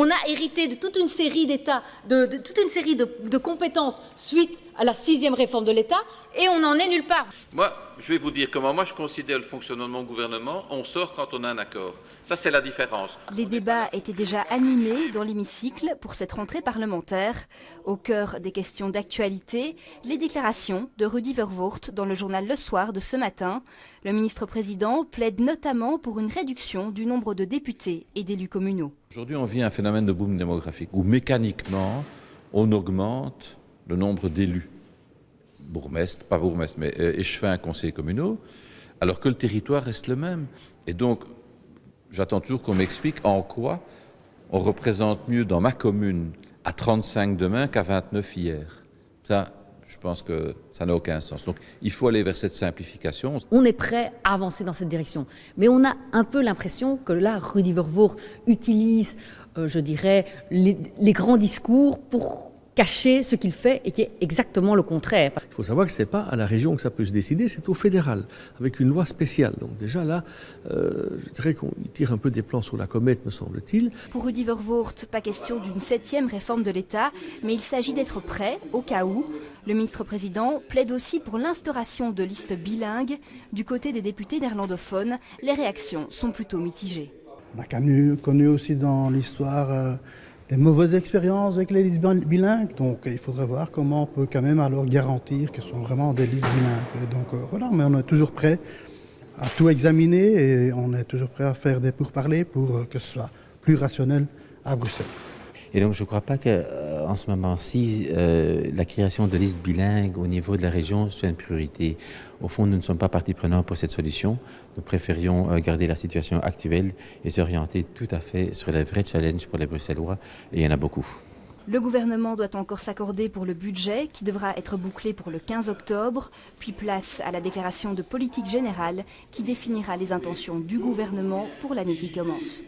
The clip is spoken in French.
On a hérité de toute une série d'États, de toute une série de compétences suite à la 6e réforme de l'État, et on n'en est nulle part. Moi, je vais vous dire comment moi je considère le fonctionnement de mon gouvernement. On sort quand on a un accord. Ça, c'est la différence. Les débats étaient déjà animés dans l'hémicycle pour cette rentrée parlementaire. Au cœur des questions d'actualité, les déclarations de Rudy Verwoerd dans le journal Le Soir de ce matin. Le ministre-président plaide notamment pour une réduction du nombre de députés et d'élus communaux. Aujourd'hui, on vit un phénomène de boom démographique où mécaniquement, on augmente le nombre d'élus, bourgmestres, pas bourgmestres, mais échevins, conseillers communaux, alors que le territoire reste le même. Et donc, j'attends toujours qu'on m'explique en quoi on représente mieux dans ma commune à 35 demain qu'à 29 hier. Ça, je pense que ça n'a aucun sens. Donc, il faut aller vers cette simplification. On est prêt à avancer dans cette direction. Mais on a un peu l'impression que là, Rudy Verwoerd utilise, je dirais, les grands discours pour cacher ce qu'il fait et qui est exactement le contraire. Il faut savoir que ce n'est pas à la région que ça peut se décider, c'est au fédéral, avec une loi spéciale. Donc déjà là, je dirais qu'on tire un peu des plans sur la comète, me semble-t-il. Pour Rudy Verwoerd, pas question d'une 7e réforme de l'État, mais il s'agit d'être prêt au cas où. Le ministre-président plaide aussi pour l'instauration de listes bilingues. Du côté des députés néerlandophones, les réactions sont plutôt mitigées. On a connu aussi dans l'histoire des mauvaises expériences avec les listes bilingues, donc il faudrait voir comment on peut quand même alors garantir que ce sont vraiment des listes bilingues. Donc voilà, mais on est toujours prêt à tout examiner et on est toujours prêt à faire des pourparlers pour que ce soit plus rationnel à Bruxelles. Et donc je ne crois pas qu'en ce moment-ci, la création de listes bilingues au niveau de la région soit une priorité. Au fond, nous ne sommes pas partie prenante pour cette solution. Nous préférions garder la situation actuelle et s'orienter tout à fait sur les vrais challenges pour les Bruxellois, et il y en a beaucoup. Le gouvernement doit encore s'accorder pour le budget qui devra être bouclé pour le 15 octobre, puis place à la déclaration de politique générale qui définira les intentions du gouvernement pour l'année qui commence.